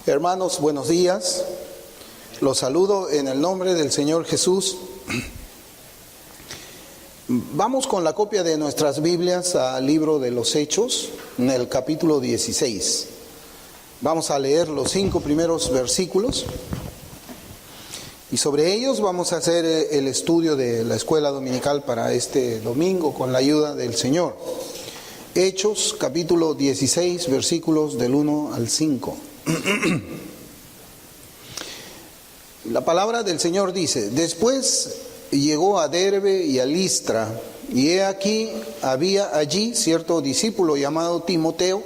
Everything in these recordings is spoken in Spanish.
Hermanos, buenos días. Los saludo en el nombre del Señor Jesús. Vamos con la copia de nuestras Biblias al libro de los Hechos, en el capítulo 16. Vamos a leer los 5 primeros versículos y sobre ellos vamos a hacer el estudio de la escuela dominical para este domingo con la ayuda del Señor. Hechos, capítulo 16, versículos del 1 al 5. La palabra del Señor dice: después llegó a Derbe y a Listra, y he aquí había allí cierto discípulo llamado Timoteo,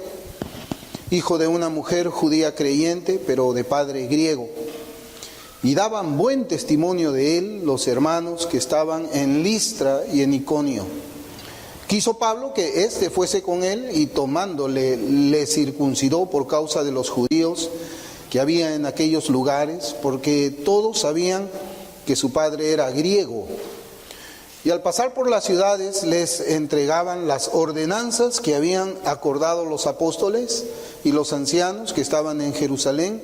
hijo de una mujer judía creyente, pero de padre griego. Y daban buen testimonio de él los hermanos que estaban en Listra y en Iconio. Quiso Pablo que éste fuese con él, y tomándole le circuncidó por causa de los judíos que había en aquellos lugares, porque todos sabían que su padre era griego. Y al pasar por las ciudades les entregaban las ordenanzas que habían acordado los apóstoles y los ancianos que estaban en Jerusalén,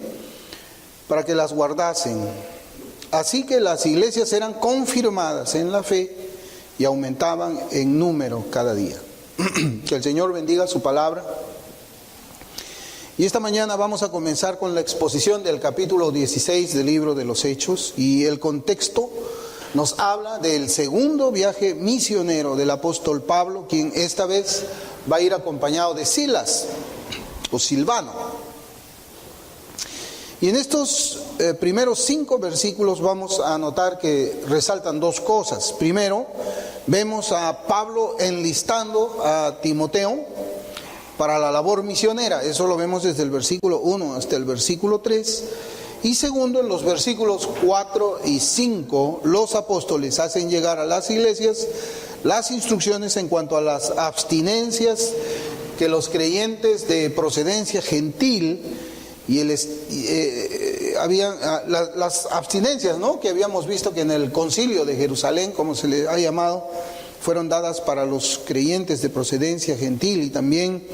para que las guardasen. Así que las iglesias eran confirmadas en la fe y aumentaban en número cada día. Que el Señor bendiga su palabra. Y esta mañana vamos a comenzar con la exposición del capítulo 16 del libro de los Hechos, y el contexto nos habla del segundo viaje misionero del apóstol Pablo, quien esta vez va a ir acompañado de Silas o Silvano. Y en estos primeros 5 versículos vamos a notar que resaltan 2 cosas. Primero, vemos a Pablo enlistando a Timoteo para la labor misionera. Eso lo vemos desde el versículo 1 hasta el versículo 3. Y segundo, en los versículos 4 y 5, los apóstoles hacen llegar a las iglesias las instrucciones en cuanto a las abstinencias que los creyentes de procedencia gentil las abstinencias, ¿no?, que habíamos visto que en el concilio de Jerusalén, como se le ha llamado, fueron dadas para los creyentes de procedencia gentil, y también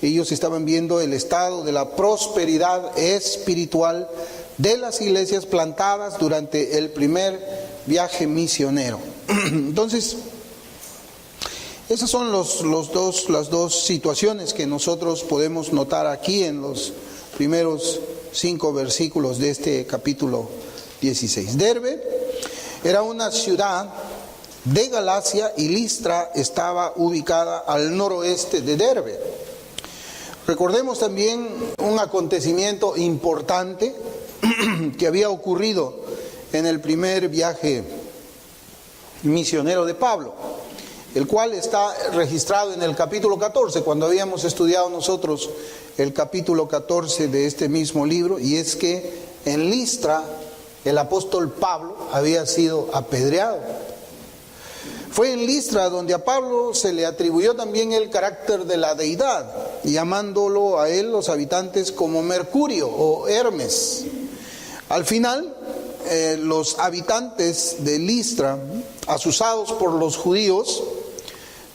ellos estaban viendo el estado de la prosperidad espiritual de las iglesias plantadas durante el primer viaje misionero. Entonces, esas son las dos situaciones que nosotros podemos notar aquí en los primeros 5 versículos de este capítulo 16. Derbe era una ciudad de Galacia y Listra estaba ubicada al noroeste de Derbe. Recordemos también un acontecimiento importante que había ocurrido en el primer viaje misionero de Pablo, el cual está registrado en el capítulo 14, cuando habíamos estudiado nosotros el capítulo 14 de este mismo libro, y es que en Listra el apóstol Pablo había sido apedreado. Fue en Listra donde a Pablo se le atribuyó también el carácter de la deidad, llamándolo a él los habitantes como Mercurio o Hermes. Al final, los habitantes de Listra, asusados por los judíos,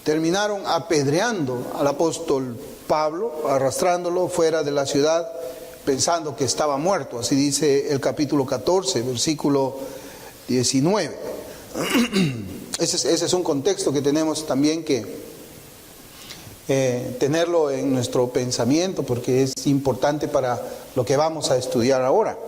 terminaron apedreando al apóstol Pablo, arrastrándolo fuera de la ciudad, pensando que estaba muerto. Así dice el capítulo 14, versículo 19. Ese es un contexto que tenemos también que tenerlo en nuestro pensamiento, porque es importante para lo que vamos a estudiar ahora.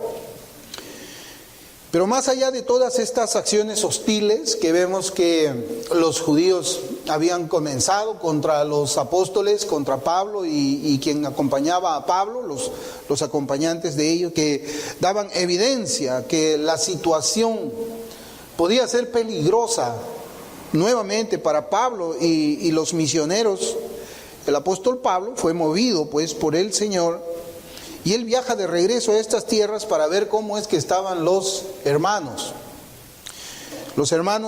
Pero más allá de todas estas acciones hostiles que vemos que los judíos habían comenzado contra los apóstoles, contra Pablo y quien acompañaba a Pablo, los acompañantes de ellos, que daban evidencia que la situación podía ser peligrosa nuevamente para Pablo y los misioneros, el apóstol Pablo fue movido pues por el Señor, y él viaja de regreso a estas tierras para ver cómo es que estaban los hermanos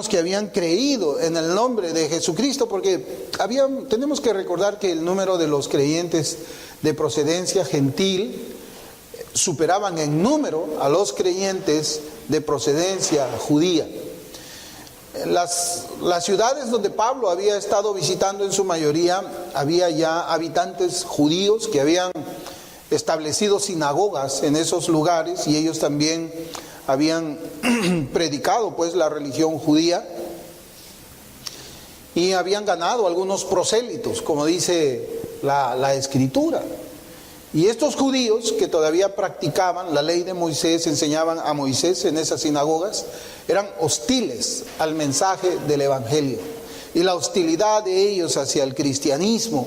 que habían creído en el nombre de Jesucristo, porque tenemos que recordar que el número de los creyentes de procedencia gentil superaban en número a los creyentes de procedencia judía. Las ciudades donde Pablo había estado visitando, en su mayoría había ya habitantes judíos que habían establecido sinagogas en esos lugares y ellos también habían predicado pues la religión judía y habían ganado algunos prosélitos, como dice la Escritura. Y estos judíos que todavía practicaban la ley de Moisés, enseñaban a Moisés en esas sinagogas, eran hostiles al mensaje del Evangelio. Y la hostilidad de ellos hacia el cristianismo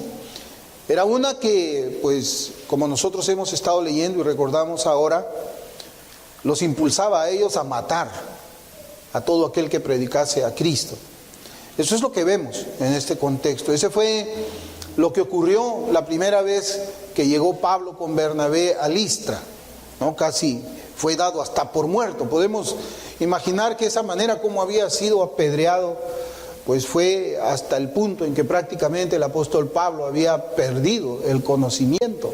era una que, pues, como nosotros hemos estado leyendo y recordamos ahora, los impulsaba a ellos a matar a todo aquel que predicase a Cristo. Eso es lo que vemos en este contexto. Ese fue lo que ocurrió la primera vez que llegó Pablo con Bernabé a Listra, ¿no? Casi fue dado hasta por muerto. Podemos imaginar que esa manera como había sido apedreado, pues fue hasta el punto en que prácticamente el apóstol Pablo había perdido el conocimiento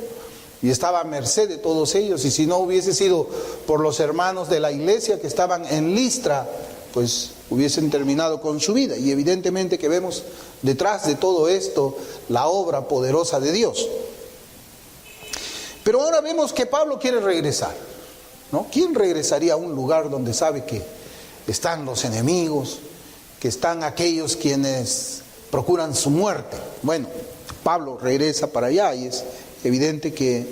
y estaba a merced de todos ellos. Y si no hubiese sido por los hermanos de la iglesia que estaban en Listra, pues hubiesen terminado con su vida. Y evidentemente que vemos detrás de todo esto la obra poderosa de Dios. Pero ahora vemos que Pablo quiere regresar, ¿no? ¿Quién regresaría a un lugar donde sabe que están los enemigos, que están aquellos quienes procuran su muerte? Bueno, Pablo regresa para allá y es evidente que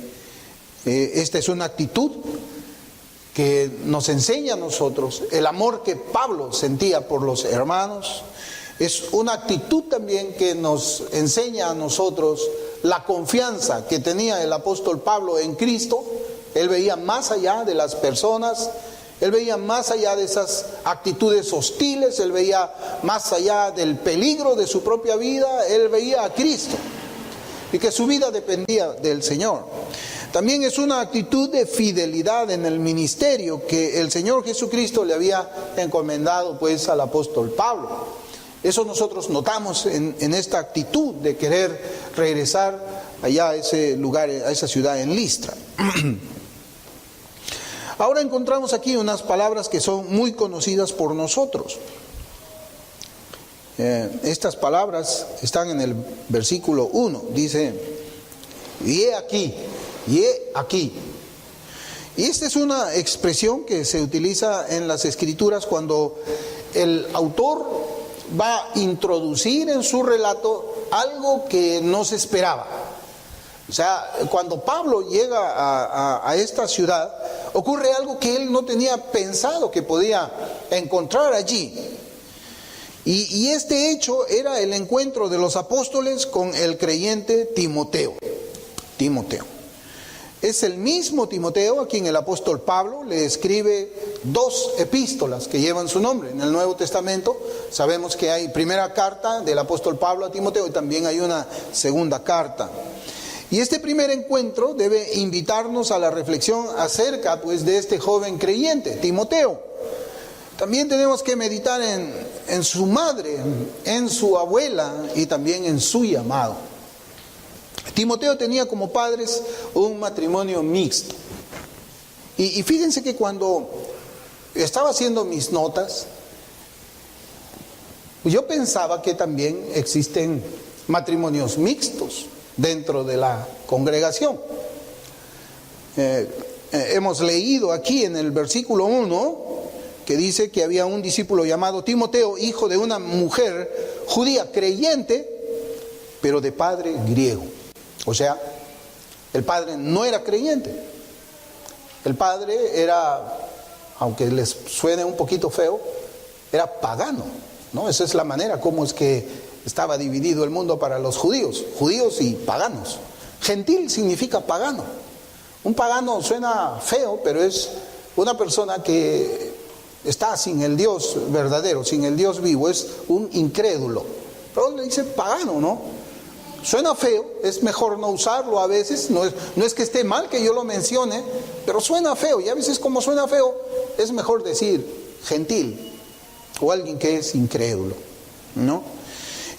esta es una actitud que nos enseña a nosotros el amor que Pablo sentía por los hermanos. Es una actitud también que nos enseña a nosotros la confianza que tenía el apóstol Pablo en Cristo. Él veía más allá de las personas, él veía más allá de esas actitudes hostiles, él veía más allá del peligro de su propia vida, él veía a Cristo y que su vida dependía del Señor. También es una actitud de fidelidad en el ministerio que el Señor Jesucristo le había encomendado pues al apóstol Pablo. Eso nosotros notamos en esta actitud de querer regresar allá a ese lugar, a esa ciudad en Listra. Ahora encontramos aquí unas palabras que son muy conocidas por nosotros. Estas palabras están en el versículo 1. Dice, y he aquí. Y esta es una expresión que se utiliza en las Escrituras cuando el autor va a introducir en su relato algo que no se esperaba. O sea, cuando Pablo llega a esta ciudad, ocurre algo que él no tenía pensado que podía encontrar allí. Y este hecho era el encuentro de los apóstoles con el creyente Timoteo. Es el mismo Timoteo a quien el apóstol Pablo le escribe 2 epístolas que llevan su nombre. En el Nuevo Testamento sabemos que hay primera carta del apóstol Pablo a Timoteo y también hay una segunda carta. Y este primer encuentro debe invitarnos a la reflexión acerca pues de este joven creyente, Timoteo. También tenemos que meditar en su madre, en su abuela y también en su llamado. Timoteo tenía como padres un matrimonio mixto. Y fíjense que cuando estaba haciendo mis notas, yo pensaba que también existen matrimonios mixtos dentro de la congregación. Hemos leído aquí en el versículo 1 que dice que había un discípulo llamado Timoteo, hijo de una mujer judía creyente, pero de padre griego. O sea, el padre no era creyente. El padre era, aunque les suene un poquito feo, era pagano, ¿no? Esa es la manera como es que estaba dividido el mundo para los judíos y paganos. Gentil significa pagano. Un pagano suena feo, pero es una persona que está sin el Dios verdadero, sin el Dios vivo, es un incrédulo. Pero le dice pagano, ¿no? Suena feo, es mejor no usarlo a veces, no es que esté mal que yo lo mencione, pero suena feo, y a veces como suena feo, es mejor decir gentil, o alguien que es incrédulo, ¿no?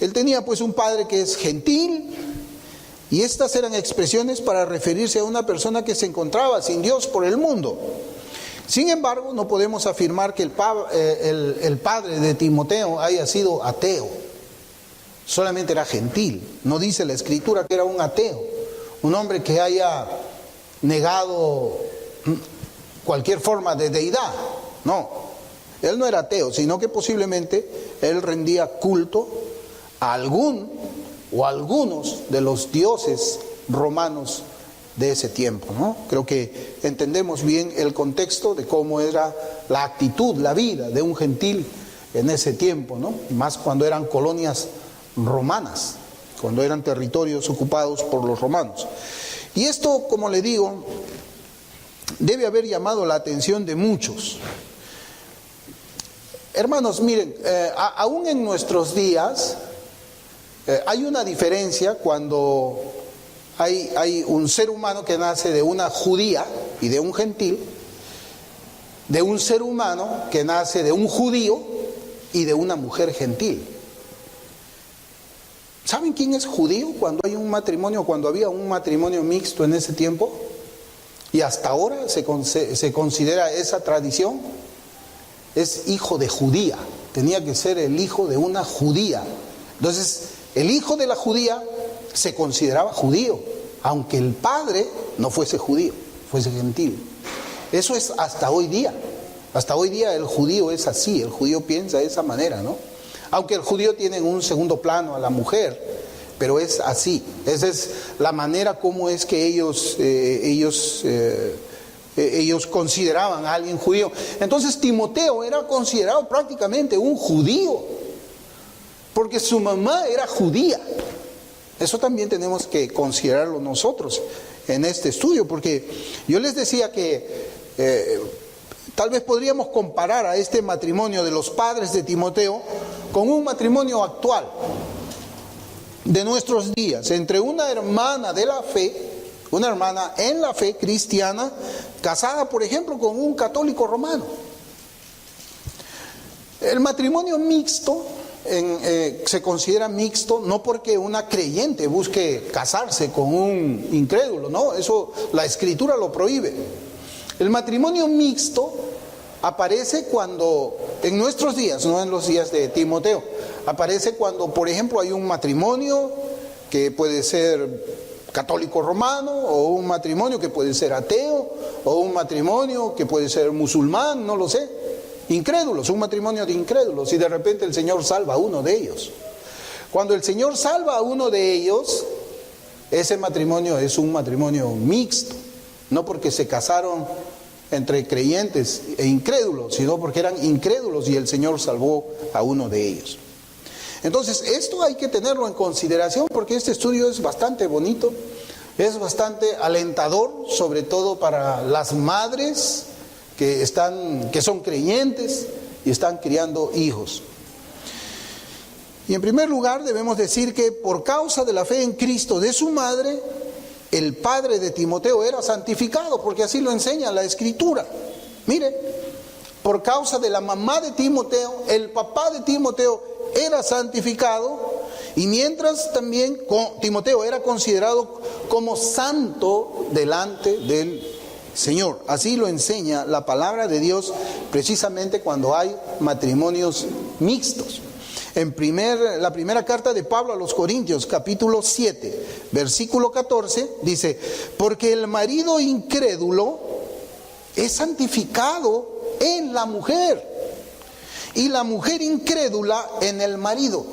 Él tenía pues un padre que es gentil, y estas eran expresiones para referirse a una persona que se encontraba sin Dios por el mundo. Sin embargo, no podemos afirmar que el padre de Timoteo haya sido ateo. Solamente era gentil. No dice la Escritura que era un ateo, un hombre que haya negado cualquier forma de deidad. No, él no era ateo, sino que posiblemente él rendía culto a algún o algunos de los dioses romanos de ese tiempo, ¿no? Creo que entendemos bien el contexto de cómo era la actitud, la vida de un gentil en ese tiempo, ¿no? Más cuando eran colonias romanas, cuando eran territorios ocupados por los romanos. Y esto, como le digo, debe haber llamado la atención de muchos. Hermanos, miren, aún en nuestros días hay una diferencia cuando hay un ser humano que nace de una judía y de un gentil, de un ser humano que nace de un judío y de una mujer gentil. ¿Saben quién es judío cuando hay un matrimonio, cuando había un matrimonio mixto en ese tiempo? Y hasta ahora se considera esa tradición. Es hijo de judía, tenía que ser el hijo de una judía. Entonces, el hijo de la judía se consideraba judío, aunque el padre no fuese judío, fuese gentil. Eso es hasta hoy día. Hasta hoy día el judío es así, el judío piensa de esa manera, ¿no? Aunque el judío tiene en un segundo plano a la mujer, pero es así. Esa es la manera como es que ellos consideraban a alguien judío. Entonces Timoteo era considerado prácticamente un judío, porque su mamá era judía. Eso también tenemos que considerarlo nosotros en este estudio, porque yo les decía que tal vez podríamos comparar a este matrimonio de los padres de Timoteo con un matrimonio actual de nuestros días, entre una hermana de la fe, una hermana en la fe cristiana, casada, por ejemplo, con un católico romano. El matrimonio mixto se considera mixto no porque una creyente busque casarse con un incrédulo, no, eso la Escritura lo prohíbe. El matrimonio mixto aparece cuando, en nuestros días, no en los días de Timoteo, aparece cuando, por ejemplo, hay un matrimonio que puede ser católico romano, o un matrimonio que puede ser ateo, o un matrimonio que puede ser musulmán, no lo sé, incrédulos, un matrimonio de incrédulos, y de repente el Señor salva a uno de ellos. Cuando el Señor salva a uno de ellos, ese matrimonio es un matrimonio mixto, no porque se casaron entre creyentes e incrédulos, sino porque eran incrédulos y el Señor salvó a uno de ellos. Entonces, esto hay que tenerlo en consideración porque este estudio es bastante bonito, es bastante alentador, sobre todo para las madres que son creyentes y están criando hijos. Y en primer lugar debemos decir que por causa de la fe en Cristo de su madre, el padre de Timoteo era santificado, porque así lo enseña la Escritura. Mire, por causa de la mamá de Timoteo, el papá de Timoteo era santificado, y mientras también Timoteo era considerado como santo delante del Señor. Así lo enseña la palabra de Dios precisamente cuando hay matrimonios mixtos. La primera carta de Pablo a los Corintios, capítulo 7, versículo 14, dice: porque el marido incrédulo es santificado en la mujer, y la mujer incrédula en el marido.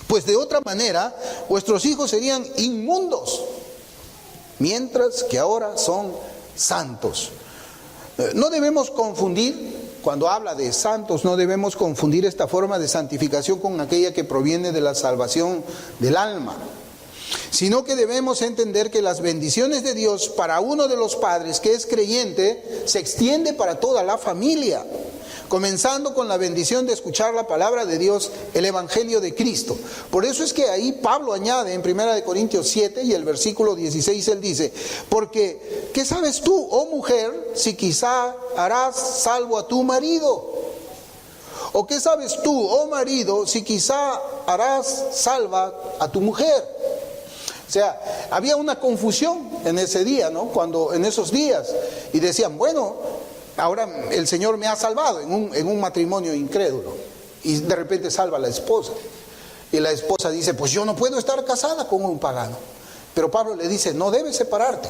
Pues de otra manera, vuestros hijos serían inmundos, mientras que ahora son santos. No debemos confundir. Cuando habla de santos, no debemos confundir esta forma de santificación con aquella que proviene de la salvación del alma, sino que debemos entender que las bendiciones de Dios para uno de los padres que es creyente se extiende para toda la familia, comenzando con la bendición de escuchar la palabra de Dios, el Evangelio de Cristo. Por eso es que ahí Pablo añade en 1 Corintios 7 y el versículo 16, él dice: porque, ¿qué sabes tú, oh mujer, si quizá harás salvo a tu marido? ¿O qué sabes tú, oh marido, si quizá harás salva a tu mujer? O sea, había una confusión en ese día, ¿no? En esos días, y decían, bueno, ahora el Señor me ha salvado en un matrimonio incrédulo, y de repente salva a la esposa, y la esposa dice, pues yo no puedo estar casada con un pagano. Pero Pablo le dice, no debes separarte,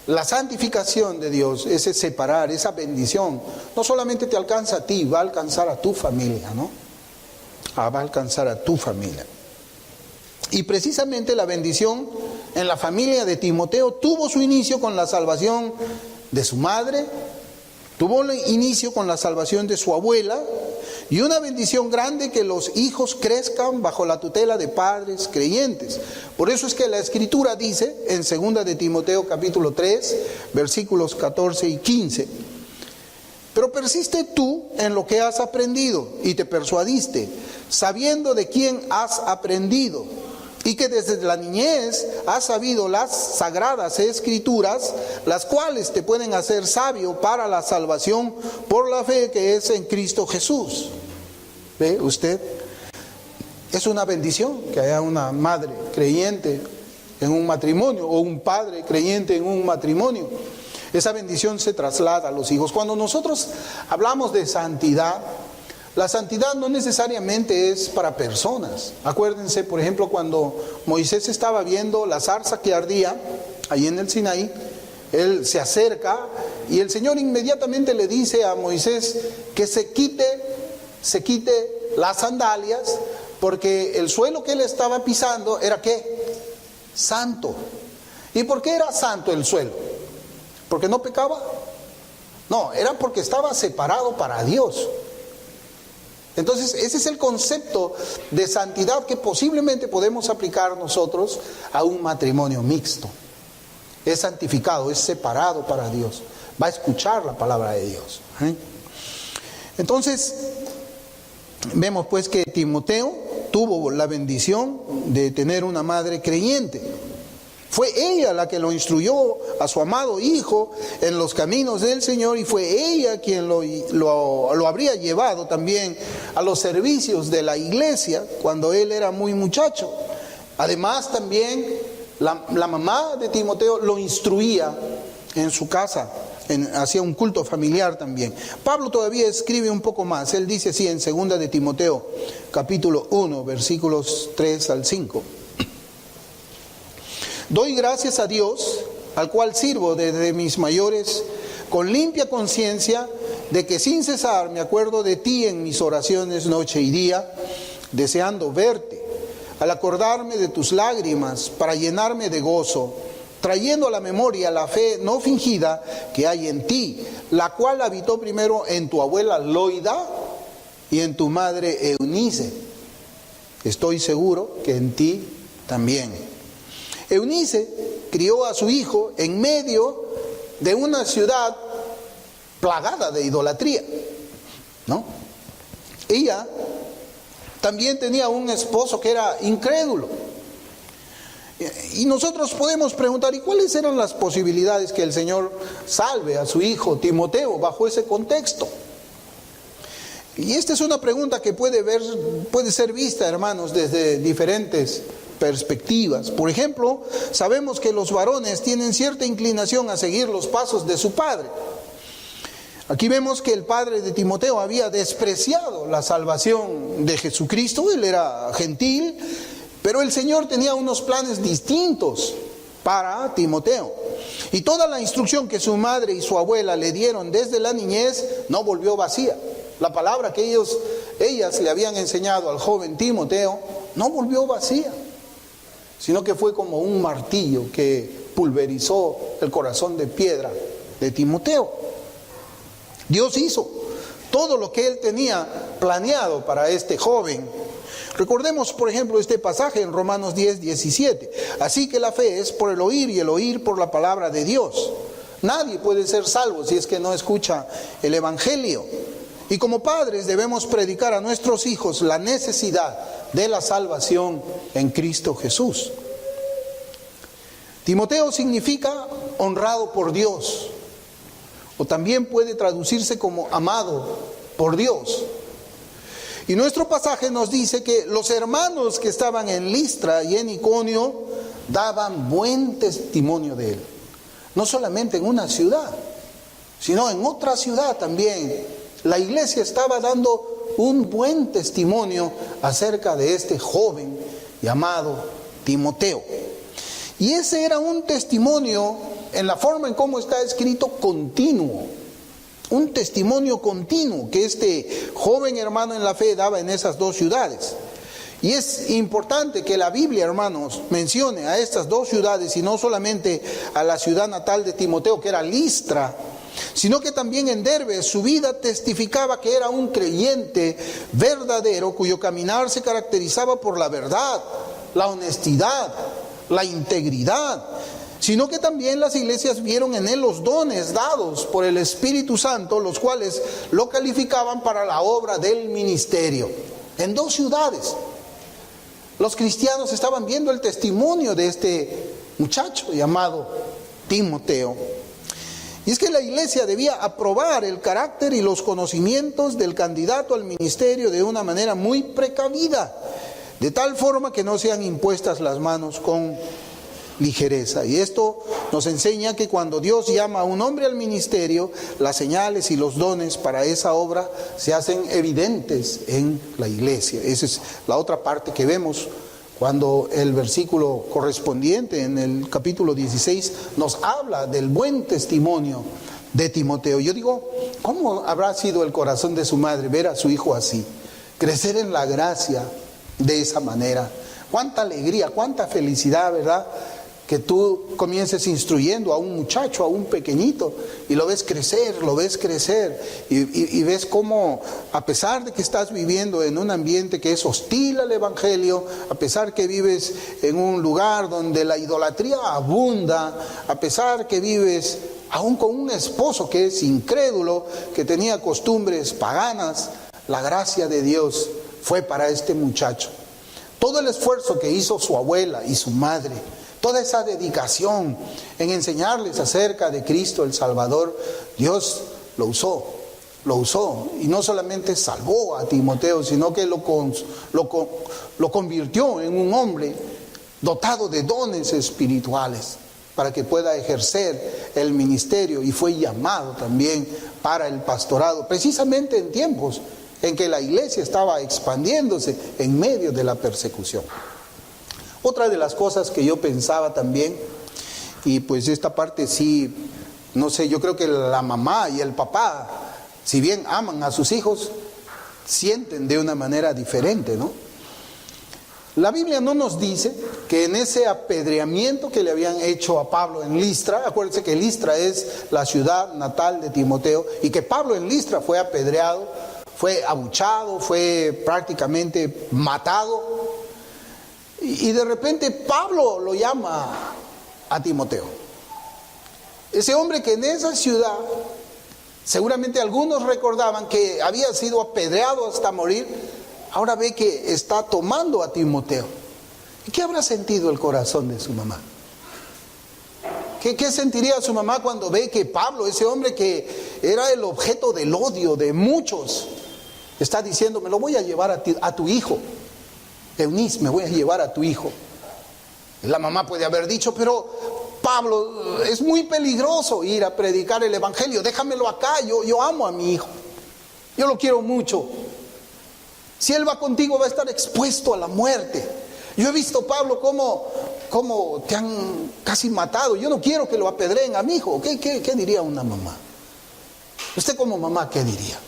La santificación de Dios, ese separar, esa bendición, no solamente te alcanza a ti, va a alcanzar a tu familia, ¿no? Va a alcanzar a tu familia. Y precisamente la bendición en la familia de Timoteo tuvo su inicio con la salvación de su madre, tuvo inicio con la salvación de su abuela, y una bendición grande que los hijos crezcan bajo la tutela de padres creyentes. Por eso es que la Escritura dice en 2 de Timoteo capítulo 3, versículos 14 y 15: pero persiste tú en lo que has aprendido y te persuadiste, sabiendo de quién has aprendido, y que desde la niñez has sabido las sagradas Escrituras, las cuales te pueden hacer sabio para la salvación por la fe que es en Cristo Jesús. ¿Ve usted? Es una bendición que haya una madre creyente en un matrimonio o un padre creyente en un matrimonio. Esa bendición se traslada a los hijos. Cuando nosotros hablamos de santidad, la santidad no necesariamente es para personas. Acuérdense, por ejemplo, cuando Moisés estaba viendo la zarza que ardía ahí en el Sinaí, él se acerca y el Señor inmediatamente le dice a Moisés que se quite las sandalias, porque el suelo que él estaba pisando era ¿qué? Santo. ¿Y por qué era santo el suelo? ¿Porque no pecaba? No, era porque estaba separado para Dios. Entonces, ese es el concepto de santidad que posiblemente podemos aplicar nosotros a un matrimonio mixto. Es santificado, es separado para Dios. Va a escuchar la palabra de Dios. Entonces, vemos pues que Timoteo tuvo la bendición de tener una madre creyente. Fue ella la que lo instruyó a su amado hijo en los caminos del Señor, y fue ella quien lo habría llevado también a los servicios de la iglesia cuando él era muy muchacho. Además también la mamá de Timoteo lo instruía en su casa, hacía un culto familiar también. Pablo todavía escribe un poco más. Él dice así en 2 de Timoteo capítulo 1 versículos 3 al 5: doy gracias a Dios, al cual sirvo desde mis mayores, con limpia conciencia, de que sin cesar me acuerdo de ti en mis oraciones noche y día, deseando verte, al acordarme de tus lágrimas para llenarme de gozo, trayendo a la memoria la fe no fingida que hay en ti, la cual habitó primero en tu abuela Loida y en tu madre Eunice. Estoy seguro que en ti también. Eunice crió a su hijo en medio de una ciudad plagada de idolatría, ¿no? Ella también tenía un esposo que era incrédulo. Y nosotros podemos preguntar, ¿y cuáles eran las posibilidades que el Señor salve a su hijo Timoteo bajo ese contexto? Y esta es una pregunta que puede ser vista, hermanos, desde diferentes perspectivas. Por ejemplo, sabemos que los varones tienen cierta inclinación a seguir los pasos de su padre. Aquí vemos que el padre de Timoteo había despreciado la salvación de Jesucristo. Él era gentil, pero el Señor tenía unos planes distintos para Timoteo. Y toda la instrucción que su madre y su abuela le dieron desde la niñez no volvió vacía. La palabra que ellas le habían enseñado al joven Timoteo no volvió vacía, sino que fue como un martillo que pulverizó el corazón de piedra de Timoteo. Dios hizo todo lo que él tenía planeado para este joven. Recordemos, por ejemplo, este pasaje en Romanos 10, 17. Así que la fe es por el oír y el oír por la palabra de Dios. Nadie puede ser salvo si es que no escucha el Evangelio. Y como padres debemos predicar a nuestros hijos la necesidad de la salvación en Cristo Jesús. Timoteo significa honrado por Dios, o también puede traducirse como amado por Dios. Y nuestro pasaje nos dice que los hermanos que estaban en Listra y en Iconio daban buen testimonio de él. No solamente en una ciudad, sino en otra ciudad también. La iglesia estaba dando un buen testimonio acerca de este joven llamado Timoteo. Y ese era un testimonio en la forma en cómo está escrito, continuo. Un testimonio continuo que este joven hermano en la fe daba en esas dos ciudades. Y es importante que la Biblia, hermanos, mencione a estas dos ciudades y no solamente a la ciudad natal de Timoteo, que era Listra, sino que también en Derbe su vida testificaba que era un creyente verdadero cuyo caminar se caracterizaba por la verdad, la honestidad, la integridad, sino que también las iglesias vieron en él los dones dados por el Espíritu Santo, los cuales lo calificaban para la obra del ministerio. En dos ciudades, los cristianos estaban viendo el testimonio de este muchacho llamado Timoteo. Y es que la iglesia debía aprobar el carácter y los conocimientos del candidato al ministerio de una manera muy precavida, de tal forma que no sean impuestas las manos con ligereza. Y esto nos enseña que cuando Dios llama a un hombre al ministerio, las señales y los dones para esa obra se hacen evidentes en la iglesia. Esa es la otra parte que vemos cuando el versículo correspondiente en el capítulo 16 nos habla del buen testimonio de Timoteo. Yo digo, ¿cómo habrá sido el corazón de su madre ver a su hijo así? Crecer en la gracia de esa manera. Cuánta alegría, cuánta felicidad, ¿verdad? Que tú comiences instruyendo a un muchacho, a un pequeñito, y lo ves crecer, y ves cómo, a pesar de que estás viviendo en un ambiente que es hostil al Evangelio, a pesar que vives en un lugar donde la idolatría abunda, a pesar que vives aún con un esposo que es incrédulo, que tenía costumbres paganas, la gracia de Dios fue para este muchacho. Todo el esfuerzo que hizo su abuela y su madre, toda esa dedicación en enseñarles acerca de Cristo el Salvador, Dios lo usó. Y no solamente salvó a Timoteo, sino que lo convirtió en un hombre dotado de dones espirituales para que pueda ejercer el ministerio, y fue llamado también para el pastorado, precisamente en tiempos en que la iglesia estaba expandiéndose en medio de la persecución. Otra de las cosas que yo pensaba también, y pues esta parte sí, no sé, yo creo que la mamá y el papá, si bien aman a sus hijos, sienten de una manera diferente, ¿no? La Biblia no nos dice que en ese apedreamiento que le habían hecho a Pablo en Listra, acuérdense que Listra es la ciudad natal de Timoteo, y que Pablo en Listra fue apedreado, fue abuchado, fue prácticamente matado. Y de repente Pablo lo llama a Timoteo. Ese hombre que en esa ciudad, seguramente algunos recordaban que había sido apedreado hasta morir, ahora ve que está tomando a Timoteo. ¿Y qué habrá sentido el corazón de su mamá? ¿Qué sentiría su mamá cuando ve que Pablo, ese hombre que era el objeto del odio de muchos, está diciendo, me lo voy a llevar a tu hijo? Eunice, me voy a llevar a tu hijo. La mamá puede haber dicho, pero Pablo, es muy peligroso ir a predicar el evangelio, déjamelo acá, yo amo a mi hijo, yo lo quiero mucho. Si él va contigo va a estar expuesto a la muerte. Yo he visto, Pablo, cómo te han casi matado, yo no quiero que lo apedreen a mi hijo. ¿Qué diría una mamá? Usted como mamá, ¿qué diría?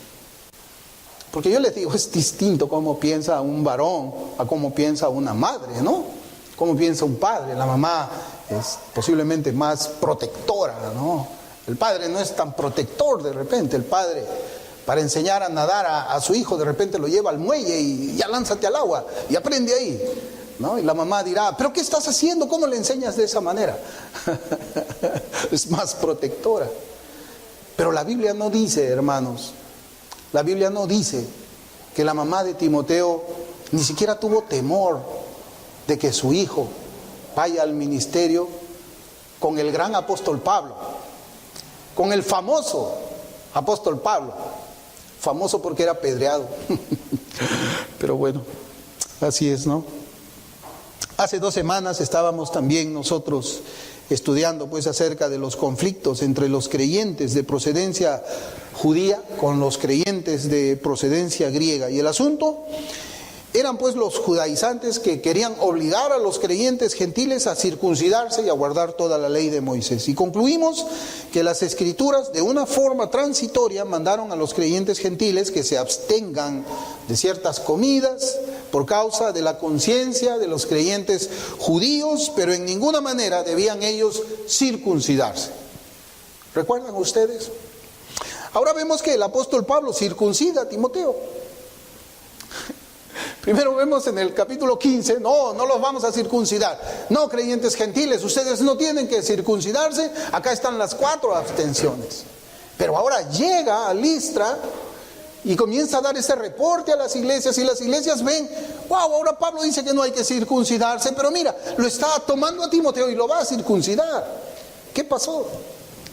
Porque yo les digo, es distinto cómo piensa un varón a cómo piensa una madre, ¿no? Cómo piensa un padre. La mamá es posiblemente más protectora, ¿no? El padre no es tan protector de repente. El padre, para enseñar a nadar a su hijo, de repente lo lleva al muelle y ya lánzate al agua y aprende ahí, ¿no? Y la mamá dirá, ¿pero qué estás haciendo? ¿Cómo le enseñas de esa manera? Es más protectora. Pero la Biblia no dice, hermanos, la Biblia no dice que la mamá de Timoteo ni siquiera tuvo temor de que su hijo vaya al ministerio con el gran apóstol Pablo, con el famoso apóstol Pablo, famoso porque era apedreado. Pero bueno, así es, ¿no? Hace 2 semanas estábamos también nosotros estudiando pues acerca de los conflictos entre los creyentes de procedencia judía con los creyentes de procedencia griega, y el asunto Eran pues los judaizantes que querían obligar a los creyentes gentiles a circuncidarse y a guardar toda la ley de Moisés. Y concluimos que las escrituras de una forma transitoria mandaron a los creyentes gentiles que se abstengan de ciertas comidas por causa de la conciencia de los creyentes judíos, pero en ninguna manera debían ellos circuncidarse. ¿Recuerdan ustedes? Ahora vemos que el apóstol Pablo circuncida a Timoteo. Primero vemos en el capítulo 15, no los vamos a circuncidar. No, creyentes gentiles, ustedes no tienen que circuncidarse. Acá están las 4 abstenciones. Pero ahora llega a Listra y comienza a dar ese reporte a las iglesias, y las iglesias ven, wow, ahora Pablo dice que no hay que circuncidarse, pero mira, lo está tomando a Timoteo y lo va a circuncidar. ¿Qué pasó?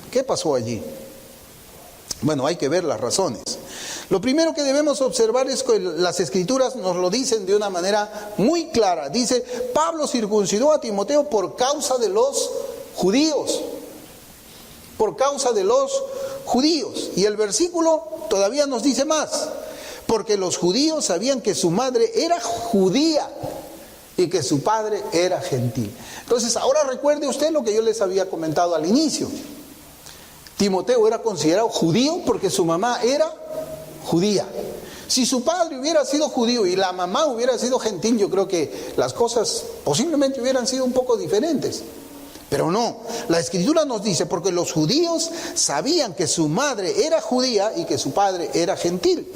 ¿Qué pasó allí? Bueno, hay que ver las razones. Lo primero que debemos observar es que las escrituras nos lo dicen de una manera muy clara. Dice, Pablo circuncidó a Timoteo por causa de los judíos. Por causa de los judíos. Y el versículo todavía nos dice más. Porque los judíos sabían que su madre era judía y que su padre era gentil. Entonces, ahora recuerde usted lo que yo les había comentado al inicio. Timoteo era considerado judío porque su mamá era judía. Si su padre hubiera sido judío y la mamá hubiera sido gentil, yo creo que las cosas posiblemente hubieran sido un poco diferentes. Pero no, la escritura nos dice, porque los judíos sabían que su madre era judía y que su padre era gentil.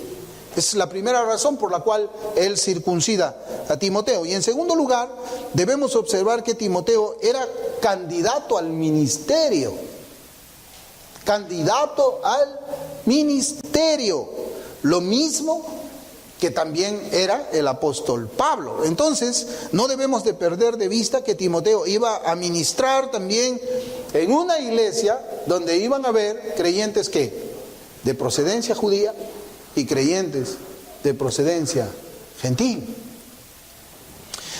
Es la primera razón por la cual él circuncida a Timoteo. Y en segundo lugar, debemos observar que Timoteo era candidato al ministerio. Candidato al ministerio. Lo mismo que también era el apóstol Pablo. Entonces, no debemos de perder de vista que Timoteo iba a ministrar también en una iglesia donde iban a haber creyentes que de procedencia judía y creyentes de procedencia gentil.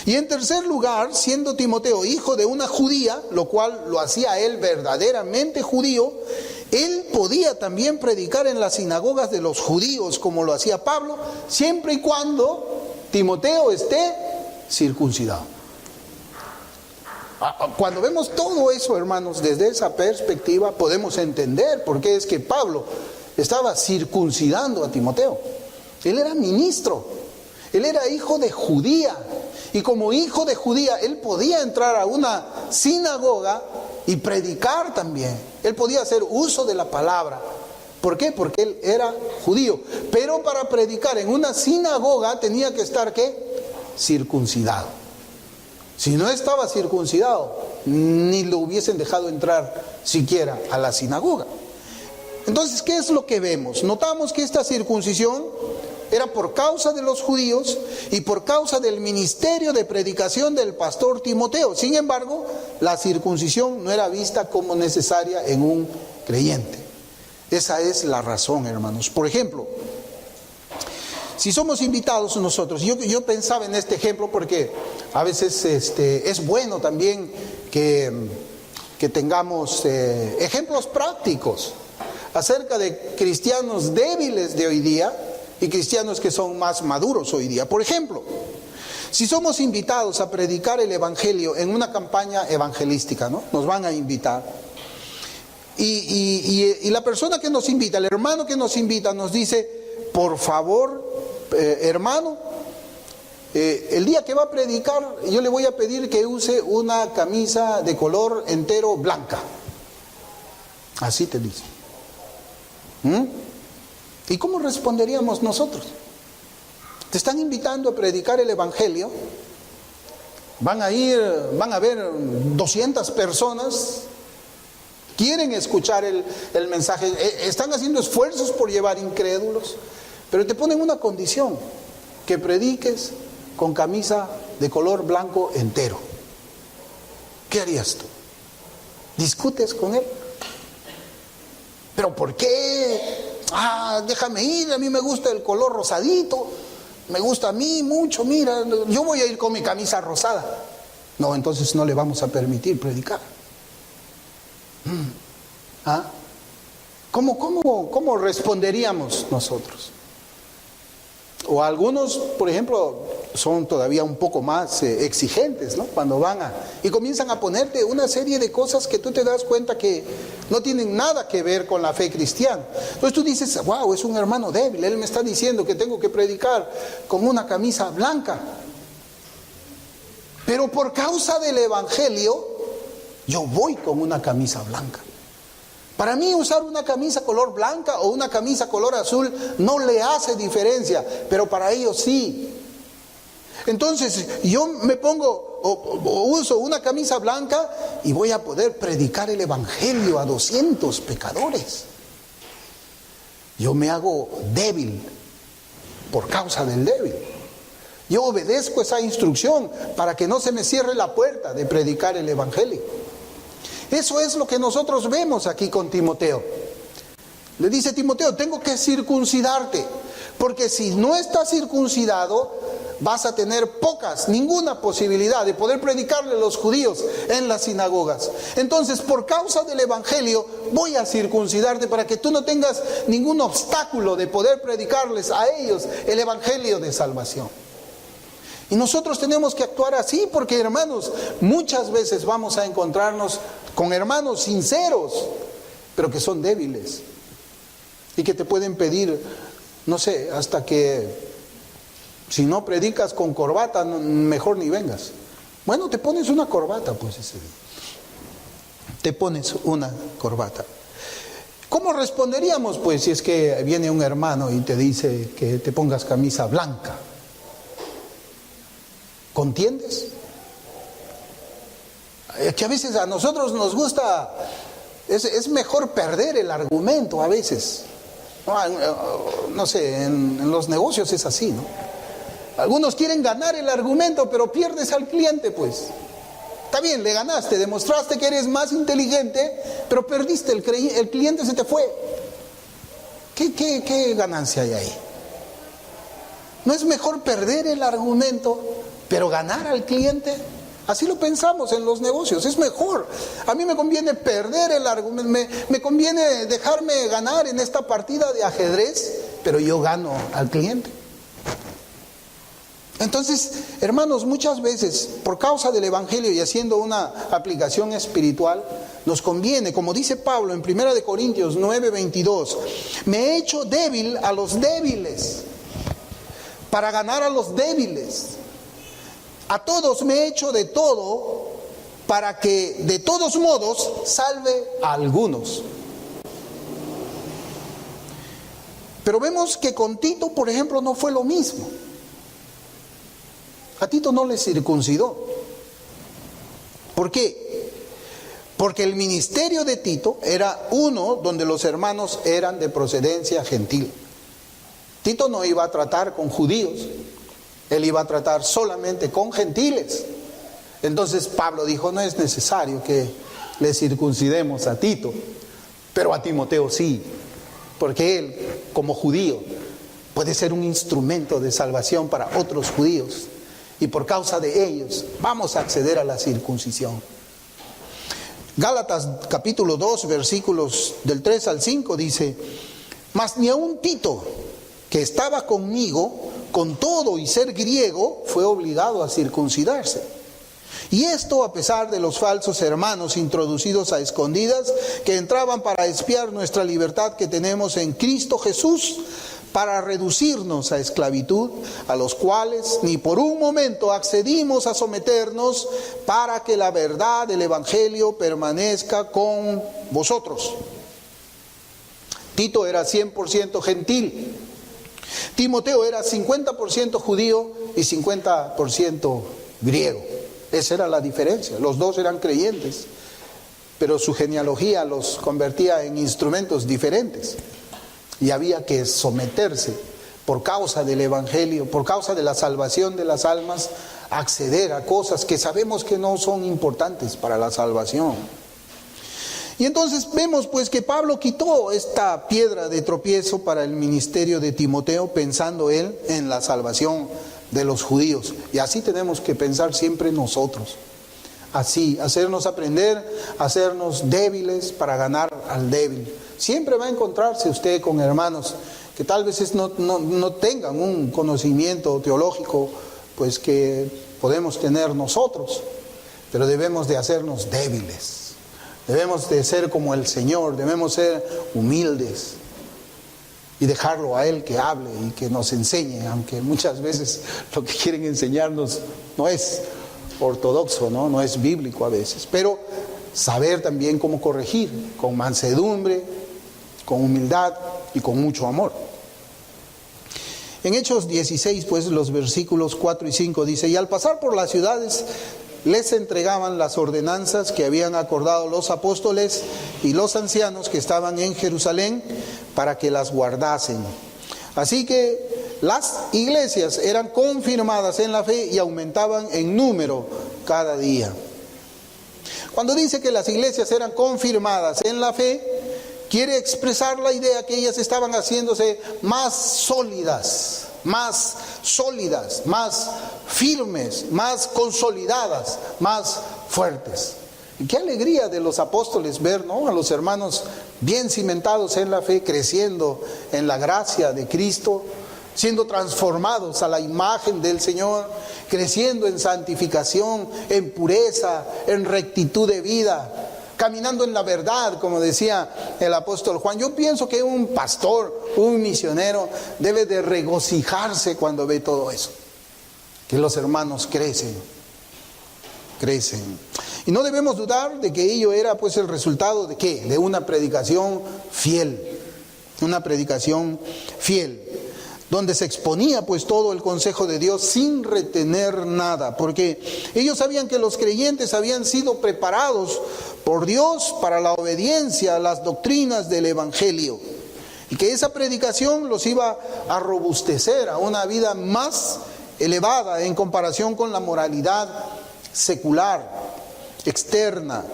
Y en tercer lugar, siendo Timoteo hijo de una judía, lo cual lo hacía a él verdaderamente judío, él podía también predicar en las sinagogas de los judíos, como lo hacía Pablo, siempre y cuando Timoteo esté circuncidado. Cuando vemos todo eso, hermanos, desde esa perspectiva, podemos entender por qué es que Pablo estaba circuncidando a Timoteo. Él era ministro, él era hijo de judía, y como hijo de judía, él podía entrar a una sinagoga y predicar también. Él podía hacer uso de la palabra. ¿Por qué? Porque él era judío. Pero para predicar en una sinagoga tenía que estar, ¿qué? Circuncidado. Si no estaba circuncidado, ni lo hubiesen dejado entrar siquiera a la sinagoga. Entonces, ¿qué es lo que vemos? Notamos que esta circuncisión era por causa de los judíos y por causa del ministerio de predicación del pastor Timoteo. Sin embargo, la circuncisión no era vista como necesaria en un creyente. Esa es la razón, hermanos. Por ejemplo, si somos invitados nosotros, yo pensaba en este ejemplo porque a veces es bueno también que tengamos ejemplos prácticos acerca de cristianos débiles de hoy día y cristianos que son más maduros hoy día. Por ejemplo, si somos invitados a predicar el evangelio en una campaña evangelística, ¿no? Nos van a invitar. Y la persona que nos invita, el hermano que nos invita, nos dice, por favor, hermano, el día que va a predicar, yo le voy a pedir que use una camisa de color entero blanca. Así te dice. ¿Y cómo responderíamos nosotros? Te están invitando a predicar el evangelio. Van a ver 200 personas. Quieren escuchar el mensaje. Están haciendo esfuerzos por llevar incrédulos. Pero te ponen una condición: que prediques con camisa de color blanco entero. ¿Qué harías tú? ¿Discutes con él? ¿Pero por qué? Déjame ir, a mí me gusta el color rosadito, me gusta a mí mucho, mira, yo voy a ir con mi camisa rosada. No, entonces no le vamos a permitir predicar. ¿Cómo responderíamos nosotros? O algunos, por ejemplo, son todavía un poco más exigentes, ¿no? Cuando y comienzan a ponerte una serie de cosas que tú te das cuenta que no tienen nada que ver con la fe cristiana. Entonces tú dices, wow, es un hermano débil, él me está diciendo que tengo que predicar con una camisa blanca. Pero por causa del evangelio, yo voy con una camisa blanca. Para mí usar una camisa color blanca o una camisa color azul no le hace diferencia, pero para ellos sí. Entonces yo me pongo o uso una camisa blanca y voy a poder predicar el evangelio a 200 pecadores. Yo me hago débil por causa del débil. Yo obedezco esa instrucción para que no se me cierre la puerta de predicar el evangelio. Eso es lo que nosotros vemos aquí con Timoteo. Le dice Timoteo, tengo que circuncidarte, porque si no estás circuncidado, vas a tener ninguna posibilidad de poder predicarle a los judíos en las sinagogas. Entonces, por causa del evangelio, voy a circuncidarte para que tú no tengas ningún obstáculo de poder predicarles a ellos el evangelio de salvación. Y nosotros tenemos que actuar así, porque hermanos, muchas veces vamos a encontrarnos con hermanos sinceros, pero que son débiles y que te pueden pedir, no sé, hasta que si no predicas con corbata, mejor ni vengas. Bueno, te pones una corbata, pues ese día. Te pones una corbata. ¿Cómo responderíamos, pues, si es que viene un hermano y te dice que te pongas camisa blanca? ¿Contiendes? Es que a veces a nosotros nos gusta, es mejor perder el argumento a veces. No sé, en los negocios es así, ¿no? Algunos quieren ganar el argumento, pero pierdes al cliente, pues. Está bien, le ganaste, demostraste que eres más inteligente, pero perdiste, el cliente se te fue. ¿Qué ganancia hay ahí? ¿No es mejor perder el argumento, pero ganar al cliente? Así lo pensamos en los negocios, es mejor. A mí me conviene perder el argumento, me conviene dejarme ganar en esta partida de ajedrez, pero yo gano al cliente. Entonces, hermanos, muchas veces, por causa del evangelio y haciendo una aplicación espiritual, nos conviene, como dice Pablo en 1 Corintios 9:22, me he hecho débil a los débiles, para ganar a los débiles. A todos me he hecho de todo, para que de todos modos salve a algunos. Pero vemos que con Tito, por ejemplo, no fue lo mismo. A Tito no le circuncidó. ¿Por qué? Porque el ministerio de Tito era uno donde los hermanos eran de procedencia gentil. Tito no iba a tratar con judíos, él iba a tratar solamente con gentiles. Entonces Pablo dijo, no es necesario que le circuncidemos a Tito, pero a Timoteo sí, porque él, como judío, puede ser un instrumento de salvación para otros judíos. Y por causa de ellos vamos a acceder a la circuncisión. Gálatas capítulo 2 versículos del 3 al 5 dice, mas ni aun Tito, que estaba conmigo, con todo y ser griego, fue obligado a circuncidarse. Y esto a pesar de los falsos hermanos introducidos a escondidas, que entraban para espiar nuestra libertad que tenemos en Cristo Jesús, para reducirnos a esclavitud, a los cuales ni por un momento accedimos a someternos, para que la verdad del evangelio permanezca con vosotros. Tito era 100% gentil. Timoteo era 50% judío y 50% griego. Esa era la diferencia. Los dos eran creyentes, pero su genealogía los convertía en instrumentos diferentes. Y había que someterse por causa del evangelio, por causa de la salvación de las almas, a acceder a cosas que sabemos que no son importantes para la salvación. Y entonces vemos pues que Pablo quitó esta piedra de tropiezo para el ministerio de Timoteo, pensando él en la salvación de los judíos. Y así tenemos que pensar siempre nosotros. Así, hacernos aprender, hacernos débiles para ganar al débil. Siempre va a encontrarse usted con hermanos que tal vez no tengan un conocimiento teológico pues que podemos tener nosotros, pero debemos de hacernos débiles, debemos de ser como el Señor, debemos ser humildes y dejarlo a Él que hable y que nos enseñe, aunque muchas veces lo que quieren enseñarnos no es ortodoxo, no es bíblico a veces, pero saber también cómo corregir, con mansedumbre, con humildad y con mucho amor. En Hechos 16, pues los versículos 4 y 5 dice: y al pasar por las ciudades les entregaban las ordenanzas que habían acordado los apóstoles y los ancianos que estaban en Jerusalén para que las guardasen. Así que las iglesias eran confirmadas en la fe y aumentaban en número cada día. Cuando dice que las iglesias eran confirmadas en la fe, quiere expresar la idea que ellas estaban haciéndose más sólidas, más firmes, más consolidadas, más fuertes. Y qué alegría de los apóstoles ver, ¿no?, a los hermanos bien cimentados en la fe, creciendo en la gracia de Cristo, siendo transformados a la imagen del Señor, creciendo en santificación, en pureza, en rectitud de vida, caminando en la verdad, como decía el apóstol Juan. Yo pienso que un pastor, un misionero, debe de regocijarse cuando ve todo eso, que los hermanos crecen. Y no debemos dudar de que ello era pues el resultado de ¿qué? De una predicación fiel, donde se exponía pues todo el consejo de Dios sin retener nada, porque ellos sabían que los creyentes habían sido preparados por Dios para la obediencia a las doctrinas del Evangelio, y que esa predicación los iba a robustecer a una vida más elevada en comparación con la moralidad secular, externa,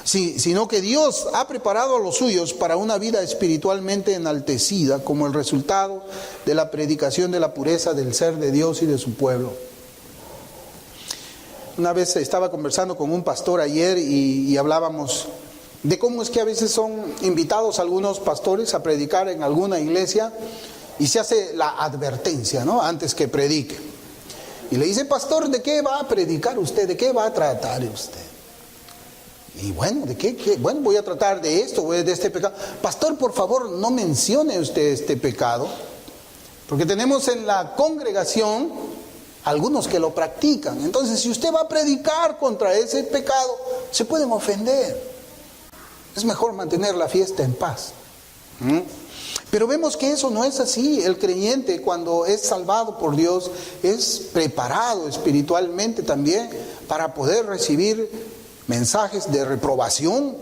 sino que Dios ha preparado a los suyos para una vida espiritualmente enaltecida como el resultado de la predicación de la pureza del ser de Dios y de su pueblo. Una vez estaba conversando con un pastor ayer y hablábamos de cómo es que a veces son invitados algunos pastores a predicar en alguna iglesia y se hace la advertencia, ¿no?, antes que predique. Y le dice: pastor, ¿de qué va a predicar usted? ¿De qué va a tratar usted? Y bueno, ¿de qué? Bueno, voy a tratar de esto, de este pecado. Pastor, por favor, no mencione usted este pecado, porque tenemos en la congregación algunos que lo practican. Entonces, si usted va a predicar contra ese pecado, se pueden ofender. Es mejor mantener la fiesta en paz. Pero vemos que eso no es así. El creyente, cuando es salvado por Dios, es preparado espiritualmente también para poder recibir mensajes de reprobación,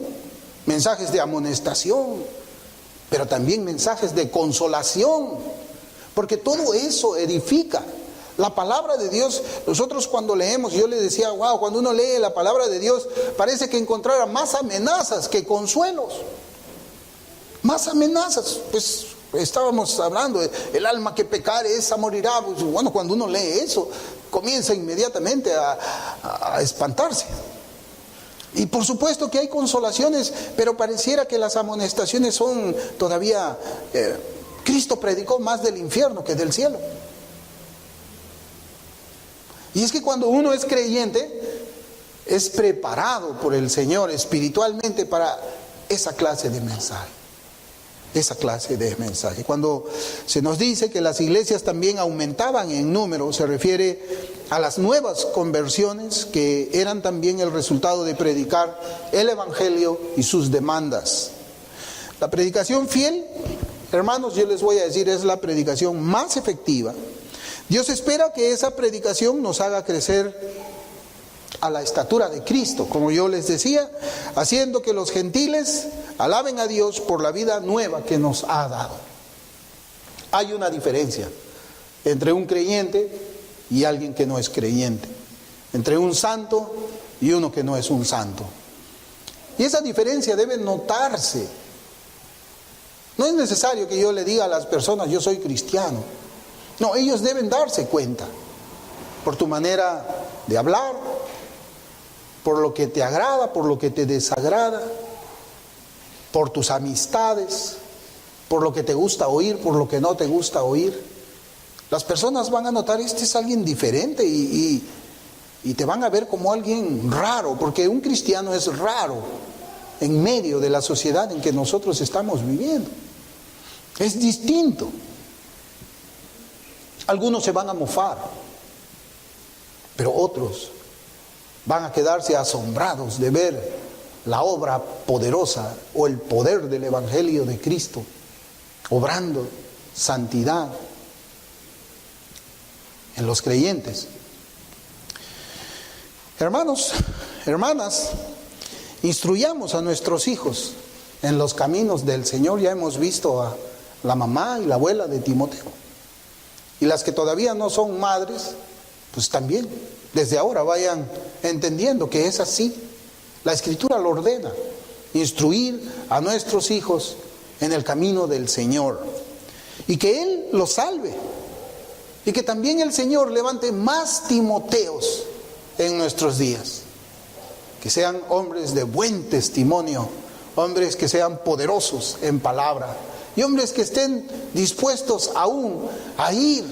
mensajes de amonestación, pero también mensajes de consolación, porque todo eso edifica. La palabra de Dios, nosotros cuando leemos, yo le decía, wow, cuando uno lee la palabra de Dios, parece que encontrara más amenazas que consuelos. Más amenazas. Pues estábamos hablando, el alma que pecare esa morirá. Pues, bueno, cuando uno lee eso, comienza inmediatamente a espantarse. Y por supuesto que hay consolaciones, pero pareciera que las amonestaciones son todavía... Cristo predicó más del infierno que del cielo. Y es que cuando uno es creyente, es preparado por el Señor espiritualmente para esa clase de mensaje. Cuando se nos dice que las iglesias también aumentaban en número, se refiere a las nuevas conversiones que eran también el resultado de predicar el Evangelio y sus demandas. La predicación fiel, hermanos, yo les voy a decir, es la predicación más efectiva. Dios espera que esa predicación nos haga crecer a la estatura de Cristo, como yo les decía, haciendo que los gentiles alaben a Dios por la vida nueva que nos ha dado. Hay una diferencia entre un creyente y alguien que no es creyente, entre un santo y uno que no es un santo. Y esa diferencia debe notarse. No es necesario que yo le diga a las personas, yo soy cristiano. No, ellos deben darse cuenta por tu manera de hablar, por lo que te agrada, por lo que te desagrada, por tus amistades, por lo que te gusta oír, por lo que no te gusta oír. Las personas van a notar, este es alguien diferente y te van a ver como alguien raro, porque un cristiano es raro en medio de la sociedad en que nosotros estamos viviendo. Es distinto. Algunos se van a mofar, pero otros van a quedarse asombrados de ver la obra poderosa o el poder del Evangelio de Cristo, obrando santidad en los creyentes. Hermanos, hermanas, instruyamos a nuestros hijos en los caminos del Señor. Ya hemos visto a la mamá y la abuela de Timoteo. Y las que todavía no son madres, pues también, desde ahora vayan entendiendo que es así. La Escritura lo ordena, instruir a nuestros hijos en el camino del Señor. Y que Él los salve. Y que también el Señor levante más Timoteos en nuestros días. Que sean hombres de buen testimonio, hombres que sean poderosos en palabra, y hombres que estén dispuestos aún a ir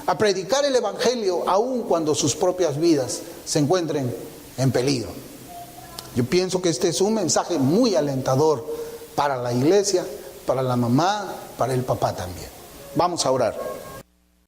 a predicar el Evangelio, aún cuando sus propias vidas se encuentren en peligro. Yo pienso que este es un mensaje muy alentador para la iglesia, para la mamá, para el papá también. Vamos a orar.